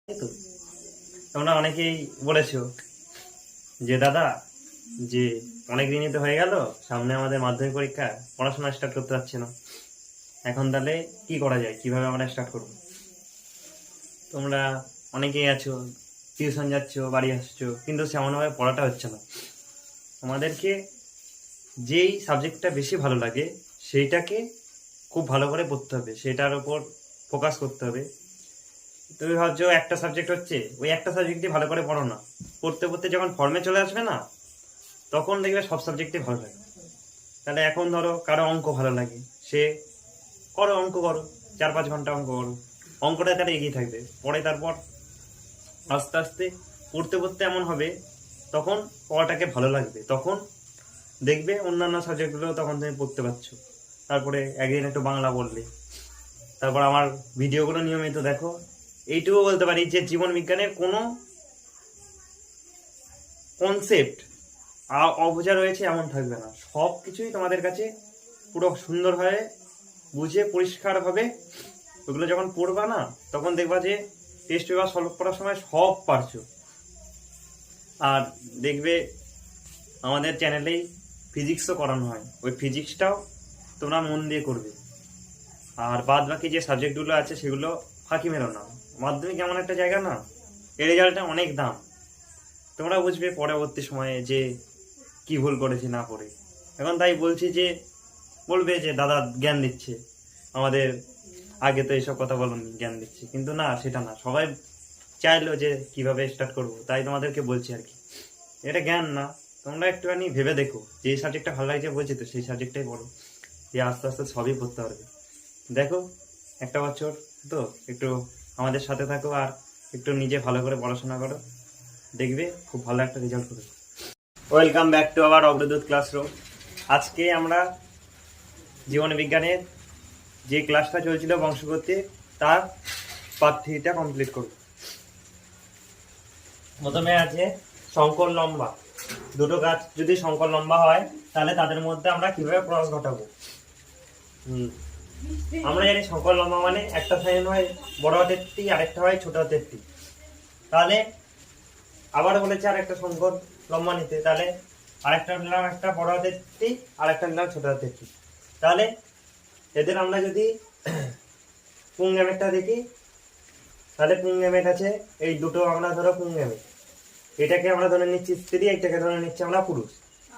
তো তোমরা অনেকেই বলেছো যে দাদা, যে অনেক দিনই তো হয়ে গেল, সামনে আমাদের মাধ্যমিক পরীক্ষা, পড়াশোনা স্টার্ট করতে পারছি না। এখন তাহলে কি করা যায়, কিভাবে আমরা স্টার্ট করবো? তোমরা অনেকেই আছো, টিউশন যাচ্ছ, বাড়ি আসছো, কিন্তু সেমনভাবে পড়াটা হচ্ছে না। আমাদেরকে যেই সাবজেক্টটা বেশি ভালো লাগে সেইটাকে খুব ভালো করে পড়তে হবে, সেটার উপর ফোকাস করতে হবে। তুমি ভাবছো একটা সাবজেক্ট হচ্ছে, ওই একটা সাবজেক্টই ভালো করে পড়ো না। পড়তে পড়তে যখন ফর্মে চলে আসবে না, তখন দেখবে সব সাবজেক্টই ভালো লাগে। তাহলে এখন ধরো কারো অঙ্ক ভালো লাগে, সে করো, অঙ্ক করো, 4-5 ঘন্টা অঙ্ক করো, অঙ্কটা তাহলে এগিয়ে থাকবে। পরে তারপর আস্তে আস্তে পড়তে পড়তে এমন হবে, তখন পড়াটাকে ভালো লাগবে, তখন দেখবে অন্যান্য সাবজেক্টগুলো তখন তুমি পড়তে পারছো। তারপরে একদিন একটু বাংলা পড়লে, তারপর আমার ভিডিওগুলো নিয়মিত দেখো। এইটুকু বলতে পারি যে জীবন বিজ্ঞানের কোনো কনসেপ্ট অবোঝা রয়েছে এমন থাকবে না। সব কিছুই তোমাদের কাছে পুরো সুন্দরভাবে বুঝে পরিষ্কারভাবে ওগুলো যখন পড়বা না, তখন দেখবা যে টেস্ট পেপার সলভ করার সময় সব পারছো। আর দেখবে আমাদের চ্যানেলেই ফিজিক্সও করানো হয়, ওই ফিজিক্সটাও তোমরা মন দিয়ে করবে। আর বাদ বাকি যে সাবজেক্টগুলো আছে সেগুলো ফাঁকি মেরো না। মাধ্যমিক এমন একটা জায়গা না, এই রেজাল্টটা অনেক দাম। তোমরা বুঝবে পরবর্তী সময়ে যে কি ভুল করেছি না করে। এখন তাই বলছি যে বলবে যে দাদা জ্ঞান দিচ্ছে আমাদের, আগে তো এইসব কথা বলুন, জ্ঞান দিচ্ছে, কিন্তু না, সেটা না। সবাই চাইলো যে কিভাবে স্টার্ট করব, তাই তোমাদেরকে বলছি আর কি। এটা জ্ঞান না, তোমরা একটুখানি ভেবে দেখো, যে সাবজেক্টটা ভালো লাগছে বলছি তো সেই সাবজেক্টটাই পড়ো, দিয়ে আস্তে আস্তে সবই পড়তে পারবে। দেখো, একটা বছর তো একটু আমাদের সাথে থাকো, আর একটু নিজে ভালো করে পড়াশোনা করো, দেখবে খুব ভালো একটা রেজাল্ট করবে। Welcome back to our Agradoot classroom. আজকে আমরা জীবন বিজ্ঞানের যে ক্লাসটা চলছিল বংশগতি, তার পার্ট 3টা কমপ্লিট করব। প্রথমে আছে সংকর লম্বা। দুটো গাছ যদি সংকর লম্বা হয়, তাহলে তাদের মধ্যে আমরা কিভাবে ক্রস ঘটাবো। আমরা জানি সংকর লম্বা মানে একটা সাইন হয় বড় হাতের টি, আরেকটা হয় ছোট হাতের টি। তাহলে আবার বলেছে আরেকটা সংকর লম্বা নিতে, তাহলে আরেকটা নিলাম একটা বড় হাতের টি, আরেকটা নিলাম ছোট হাতের টি। তাহলে এদের আমরা যদি পুংগ্যামেটটা দেখি, তাহলে পুংগ্যামেট আছে এই দুটো। আমরা ধরো পুংগ্যামেট, এটাকে আমরা ধরে নিচ্ছি স্ত্রী, এইটাকে ধরে নিচ্ছি আমরা পুরুষ।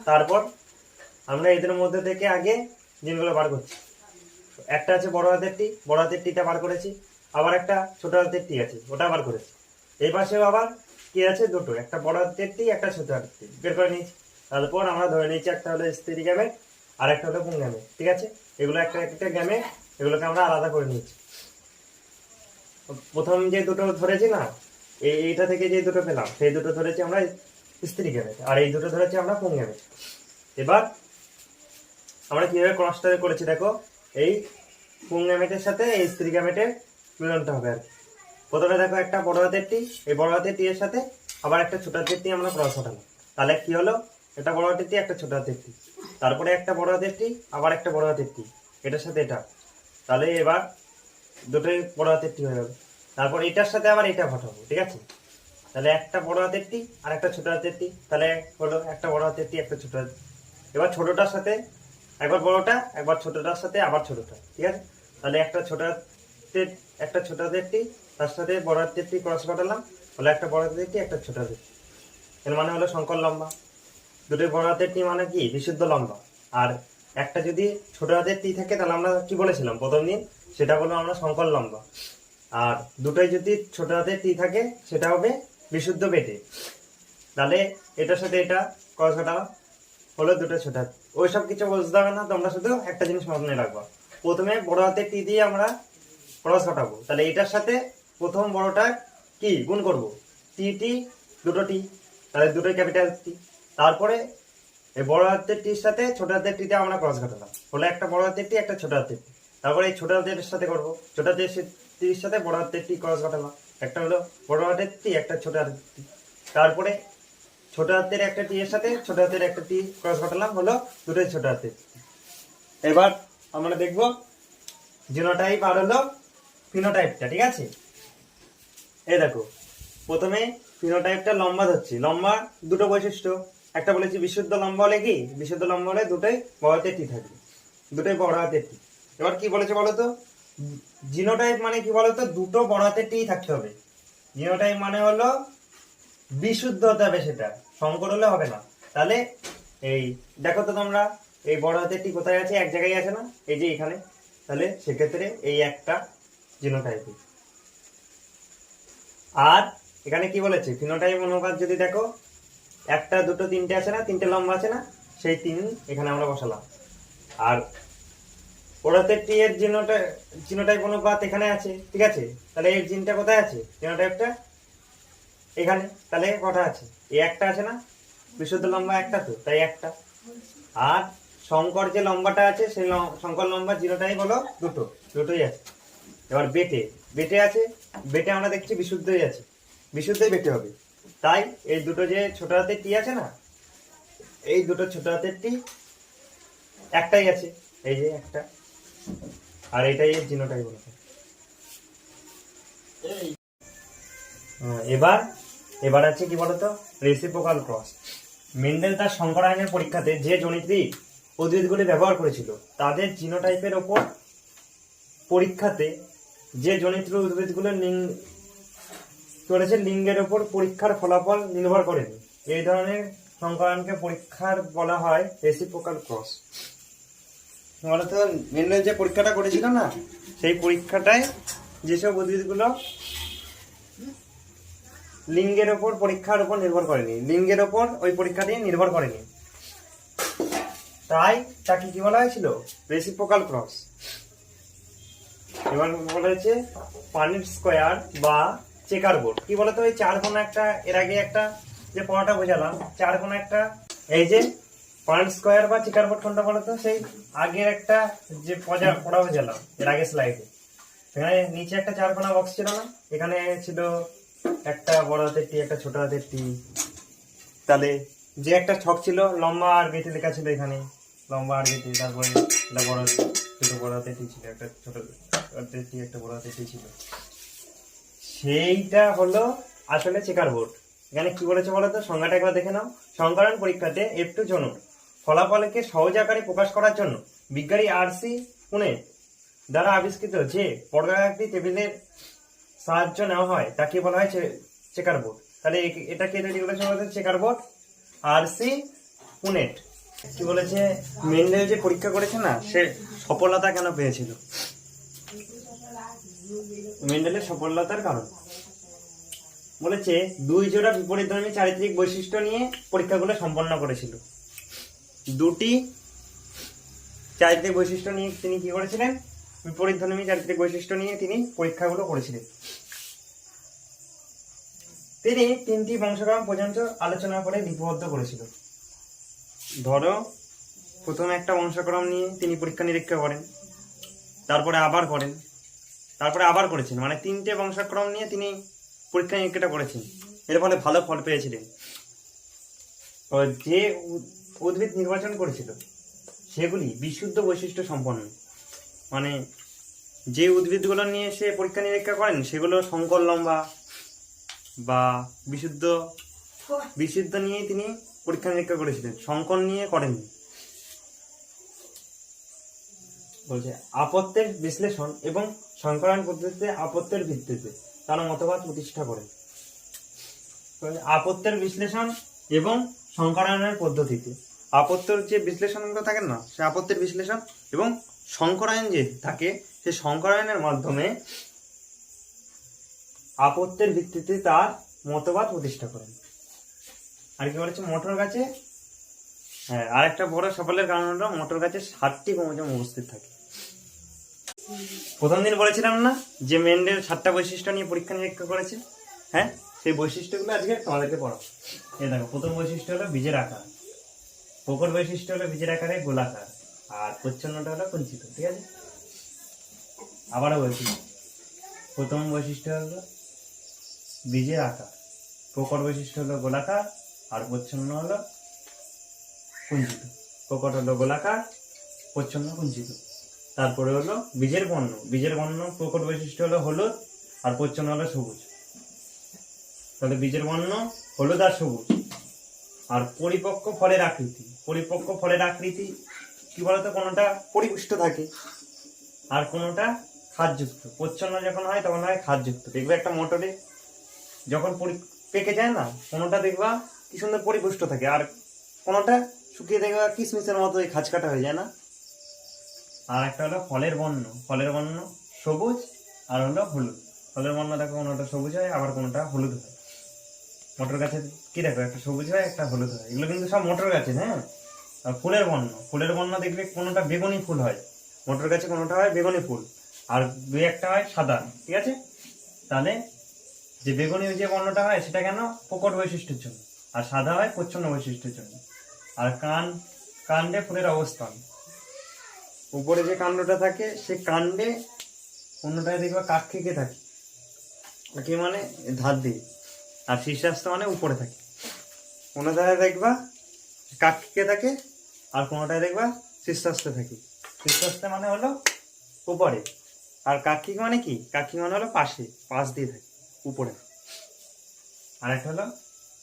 তারপর আমরা এদের মধ্যে থেকে আগে জিনগুলো বার করছি। একটা আছে বড় হাতের টি, বড় হাতের টিটা বার করেছি। আবার একটা ছোট হাতের টি আছে, ওটা বার করেছি। এই পাশেও আবার কি আছে, দুটো, একটা বড় হাতের টি, একটা ছোট হাতের টি বের করে নিয়েছি। তারপর আমরা ধরে নিচ্ছি একটা হলো স্ত্রী গ্যামেট, আর একটা হলো পুংগ্যামেট। ঠিক আছে, এগুলো একটা একটা গ্যামেট, এগুলোকে আমরা আলাদা করে নিচ্ছি। প্রথম যে দুটো ধরেছি না, এইটা থেকে যে দুটো পেলাম, সেই দুটো ধরেছি আমরা স্ত্রী গ্যামেট, আর এই দুটো ধরেছি আমরা পুংগ্যামেট। এবার আমরা কিভাবে ক্রসটা করেছি দেখো, এই পুংগ্যামেটের সাথে এই স্ত্রী গ্যামেটের মিলনটা হবে আর কি। প্রথমে দেখো একটা বড় হাতের টি, এই বড় হাতের টি এর সাথে আবার একটা ছোট হাতের টি আমরা ক্রস ঘটালাম। তাহলে কি হলো, একটা বড় হাতের টি, একটা ছোট হাতের টি। তারপরে একটা বড় হাতের টি, আবার একটা বড় হাতের টি, এটার সাথে এটা। তাহলে এবার দুটোই বড় হাতের টি হয়ে গেল। তারপর এটার সাথে আবার এটা ঘটাবো। ঠিক আছে, তাহলে একটা বড় হাতের টি আর একটা ছোট হাতের টি, তাহলে হলো একটা বড় হাতের টি, একটা ছোট হাতের। এবার ছোটটার সাথে একবার বড়টা, একবার ছোটটার সাথে আবার ছোটটা। ঠিক আছে, তাহলে একটা ছোট হাতের, একটা ছোট হাতের টি, তার সাথে বড় হাতের টি ক্রস ঘটালাম, হলো একটা বড় হাতের টি, একটা ছোট হাতের টি। এর মানে হলো সংকর লম্বা। দুটোই বড় হাতের টি মানে কি, বিশুদ্ধ লম্বা। আর একটা যদি ছোট হাতের টি থাকে, তাহলে আমরা কি বলেছিলাম প্রথম দিন, সেটা হলো আমরা সংকর লম্বা। আর দুটোই যদি ছোট হাতের টি থাকে, সেটা হবে বিশুদ্ধ বেটে। তাহলে এটার সাথে এটা ক্রস ঘটালাম, হলো দুটো ছোট হাত। ওইসব কিছু বুঝতে হবে না, তোমরা শুধু একটা জিনিস মনে রাখবা, প্রথমে বড় হাতের টি দিয়ে আমরা ক্রস ঘটাবো। তাহলে এটার সাথে প্রথম বড়টা কি গুণ করব, টি টি, দুটো টি, তাহলে দুটোই ক্যাপিটাল টি। তারপরে এই বড় হাতের টির সাথে ছোট হাতের টিতে আমরা ক্রস ঘটালাম, হলো একটা বড় হাতের টি, একটা ছোট হাতের টি। তারপরে এই ছোট হাতের সাথে করবো, ছোট হাতের টির সাথে বড় হাতের টি ক্রস ঘটালাম, একটা হলো বড় হাতের টি, একটা ছোট হাতের টি। তারপরে ছোট হাতের একটা টি এর সাথে ছোট হাতের একটা টি ক্রস ঘটালাম, হলো দুটোই ছোট হাতের। এবার আমরা দেখবো জিনোটাইপ আর হলো ফিনোটাইপটা। ঠিক আছে, এই দেখো প্রথমে ফিনোটাইপটা লম্বা ধরছি। লম্বা দুটো বৈশিষ্ট্য, একটা বলেছি বিশুদ্ধ লম্বা হলে কি, বিশুদ্ধ লম্বা হলে দুটোই বড় হাতের টি থাকবে, দুটোই বড় হাতের টি। এবার কি বলেছে বলতো, জিনোটাইপ মানে কি বলতো, দুটো বড় হাতের টি থাকতে হবে। জিনোটাইপ মানে হলো বিশুদ্ধ হতে হবে, সেটা সংকর হলে হবে না। তাহলে এই দেখো তো তোমরা, এই বড় হাতের টি কোথায় আছে, এক জায়গায় আছে না, এই যে এখানে। তাহলে সেক্ষেত্রে এই একটা জিনোটাইপ। আর এখানে কি বলেছে, ফিনোটাইপ অনুপাত যদি দেখো, একটা দুটো তিনটে আছে না, তিনটে লম্বা আছে না, সেই তিন এখানে আমরা বসালাম। আর ওরাতে টি এর জিনোটাইপ অনুপাত এখানে আছে, ঠিক আছে। তাহলে এর জিনটা কোথায় আছে, জিনোটাইপটা এখানে। তাহলে কটা আছে, এই একটা আছে না, বিশুদ্ধ লম্বা একটা, তো তাই একটা। আর সংকর যে লম্বাটা আছে, সেই সংকর লম্বা জিনোটাইপ হলো দুটো, দুটোই আছে। এবার বেটে, বেটে আছে, বেটে আমরা দেখছি বিশুদ্ধই আছে, বিশুদ্ধই বেটে হবে। তাই এই দুটো যে ছোট হাতের টি আছে না, এই দুটো ছোট হাতের টি একটাই আছে, এই যে একটা। আর এটাই এর জিনোটাইপ বলা হয়। এবার এবার আছে কি বলতো, রেসিপ্রোকাল ক্রস। মেন্ডেল তার সংকরায়নের পরীক্ষাতে যে জনিত্রী উদ্ভিদগুলি ব্যবহার করেছিল, তাদের জিনোটাইপের ওপর পরীক্ষাতে যে জনিত্র উদ্ভিদগুলো করেছে, লিঙ্গের ওপর পরীক্ষার ফলাফল নির্ভর করেনি। এই ধরনের সংকরায়নকে পরীক্ষার বলা হয় রেসিপ্রোকাল ক্রস। বলতো মেন্ডেল যে পরীক্ষাটা করেছিল না, সেই পরীক্ষাটায় যেসব উদ্ভিদগুলো লিঙ্গের ওপর পরীক্ষার উপর নির্ভর করেনি, লিঙ্গের ওপর ওই পরীক্ষাটি নির্ভর করেনি, তাই তাকে কি বলা হয়েছিল, রেসিপ্রোকাল ক্রস। এবার বলা হয়েছে পানির স্কোয়ার বা চেকার বোর্ড। কি বলতো, ওই চার কোণা একটা, এর আগে একটা যে পড়াটা বোঝালাম, চার কোণা একটা, এই যে পানির স্কোয়ার বা চেকার বোর্ড কোনটা বলতো, সেই আগের একটা যে পড়া বোঝালাম এর আগে স্লাইডে, এখানে নিচে একটা চার কোণা বক্স ছিল না, এখানে ছিল একটা বড় হাতের টি, একটা ছোট হাতের টি। তাহলে যে একটা ছক ছিল, লম্বা আর বেটে লেখা ছিল এখানে, লম্বা আর বেটে, তারপরে একটা বড় ছোট বড় হাতের টি ছিল, একটা ছোট হাতের টি, একটা বড় হাতের টি ছিল, সেইটা হলো আসলে চেকার বোর্ড। এখানে কি বলেছে বলতো, সংজ্ঞাটা একবার দেখে নাও। সংকরণ পরীক্ষাতে F2 জনক ফলাফলকে সহজ আকারে প্রকাশ করার জন্য বিজ্ঞানী RC পুনে দ্বারা আবিষ্কৃত যে পর্যায়ক্রমিক টেবিলের সাহায্য নেওয়া হয়, তাকে বলা হয় চেকার বোর্ড। তাহলে এটাকে তৈরি করেছে বলতে চেকার বোর্ড, RC পুনেট। কি বলেছে, মেন্ডেল যে পরীক্ষা করেছে না, সে সফলতা কেন পেয়েছিল, মেন্ডেলের সফলতার কারণ বলেছে, দুই জোড়া বিপরীতধর্মী চারিত্রিক বৈশিষ্ট্য নিয়ে পরীক্ষাগুলো সম্পন্ন করেছিল। দুটি চারিত্রিক বৈশিষ্ট্য নিয়ে তিনি কি করেছিলেন, বিপরীতধর্মী চারিত্রিক বৈশিষ্ট্য নিয়ে তিনি পরীক্ষাগুলো করেছিলেন। তিনি তিনটি বংশক্রম পর্যন্ত আলোচনা করে লিপিবদ্ধ করেছিল। ধরো প্রথমে একটা বংশক্রম নিয়ে তিনি পরীক্ষা নিরীক্ষা করেন, তারপরে আবার করেন, তারপরে আবার করেছেন, মানে তিনটে বংশক্রম নিয়ে তিনি পরীক্ষা নিরীক্ষাটা করেছেন, এর ফলে ভালো ফল পেয়েছিলেন। যে উদ্ভিদ নির্বাচন করেছিল সেগুলি বিশুদ্ধ বৈশিষ্ট্য সম্পন্ন, মানে যে উদ্ভিদগুলো নিয়ে সে পরীক্ষা নিরীক্ষা করেন সেগুলো সংকর লম্বা বা বিশুদ্ধ নিয়ে তিনি পরীক্ষা নিরীক্ষা করেছিলেন, সংকর নিয়ে করেননি। বলছে আপত্যের বিশ্লেষণ এবং সংকরায়ন পদ্ধতিতে আপত্যের ভিত্তিতে তারা মতবাদ প্রতিষ্ঠা করেন। আপত্যের বিশ্লেষণ এবং সংকরায়নের পদ্ধতিতে, আপত্যের যে বিশ্লেষণগুলো থাকে না, সে আপত্যের বিশ্লেষণ এবং সংকরায়ন যে থাকে, সে সংকরায়নের মাধ্যমে আপত্যের ভিত্তিতে তার মতবাদ প্রতিষ্ঠা করেন। আর কি বলেছে, মটর গাছে, হ্যাঁ, আর একটা বড় সফলের কারণ হলো মটর গাছে 7টি ক্রোমোজোম উপস্থিত থাকে। প্রথম দিন বলেছিলাম না যে মেন্ডেল 7টা বৈশিষ্ট্য নিয়ে পরীক্ষা নিরীক্ষা করেছে, হ্যাঁ, সেই বৈশিষ্ট্যগুলো আজকে তোমাদেরকে পড়াবো। এই দেখো, প্রথম বৈশিষ্ট্য হলো বীজের আকার, প্রকট বৈশিষ্ট্য হলো বীজের আকারে গোলাকার, আর প্রচ্ছন্নটা হলো কুঞ্চিত, ঠিক আছে। আবারও বলছি, প্রথম বৈশিষ্ট্য হলো বীজের আকার, প্রকট বৈশিষ্ট্য হলো গোলাকার, আর প্রচ্ছন্ন হলো কুঞ্চিত। প্রকট হলো গোলাকার, প্রচ্ছন্ন কুঞ্চিত। তারপরে হলো বীজের বর্ণ, বীজের বর্ণ প্রকট বৈশিষ্ট্য হলো হলুদ, আর প্রচ্ছন্ন হলো সবুজ। তাহলে বীজের বর্ণ হলুদ আর সবুজ। আর পরিপক্ক ফলের আকৃতি, পরিপক্ক ফলের আকৃতি কি বলতো, কোনোটা পরিপুষ্ট থাকে আর কোনোটা খাদযুক্ত। প্রচ্ছন্ন যখন হয় তখন হয় খাদযুক্ত। দেখবে একটা মটরে যখন পেকে যায় না, কোনোটা দেখবা কি সুন্দর পরিপুষ্ট থাকে, আর কোনোটা শুকিয়ে দেখবা কিশমিশের মতো ওই খাঁজকাটা হয়ে যায় না। আর একটা হলো ফলের বর্ণ, ফলের বর্ণ সবুজ আর হলো হলুদ। ফলের বর্ণ দেখো কোনোটা সবুজ হয় আবার কোনোটা হলুদ হয়। মটর গাছে কি দেখো, একটা সবুজ হয় একটা হলুদ হয়, এগুলো কিন্তু সব মটর গাছে। হ্যাঁ, আর ফুলের বর্ণ, ফুলের বর্ণ দেখবে কোনোটা বেগুনি ফুল হয় মটর গাছে, কোনোটা হয় বেগুনি ফুল, আর দুই একটা হয় সাদা। ঠিক আছে, তাহলে যে বেগুনি যে বর্ণটা হয় সেটা কেন, প্রকট বৈশিষ্ট্যের জন্য, আর সাদা হয় প্রচ্ছন্ন বৈশিষ্ট্যের জন্য। আর কাণ্ডে ফুলের অবস্থান, উপরে যে কাণ্ডটা থাকে সে কাণ্ডে অন্যটায় দেখবা কাক্ষিকে থাকে, কি মানে ধার দিয়ে, আর শীর্ষাস্ত মানে উপরে থাকে। কোনোটায় দেখবা কাক্ষিকে থাকে আর কোনোটায় দেখবা শীর্ষাস্তে থাকে। শীর্ষাস্তে মানে হলো উপরে, আর কাক্ষিক মানে কি, কাক্ষিক মানে হলো পাশে, পাশ দিয়ে থাকে উপরে। আর একটা হলো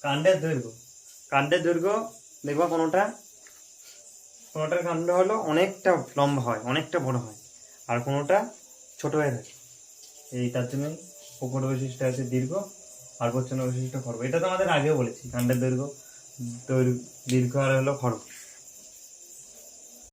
কাণ্ডের দৈর্ঘ্য, কাণ্ডের দৈর্ঘ্য দেখবা কোনোটার কাণ্ড হলো অনেকটা লম্বা হয়, অনেকটা বড় হয়, আর কোনোটা ছোট হয়ে থাকে। এই তার জন্যই প্রকট বৈশিষ্ট্য আছে দীর্ঘ, আর প্রচ্ছন্ন বৈশিষ্ট্য খর্ব। এটা তো আমাদের আগেও বলেছি, কাণ্ডের দৈর্ঘ্য দীর্ঘ আর হলো খর্ব।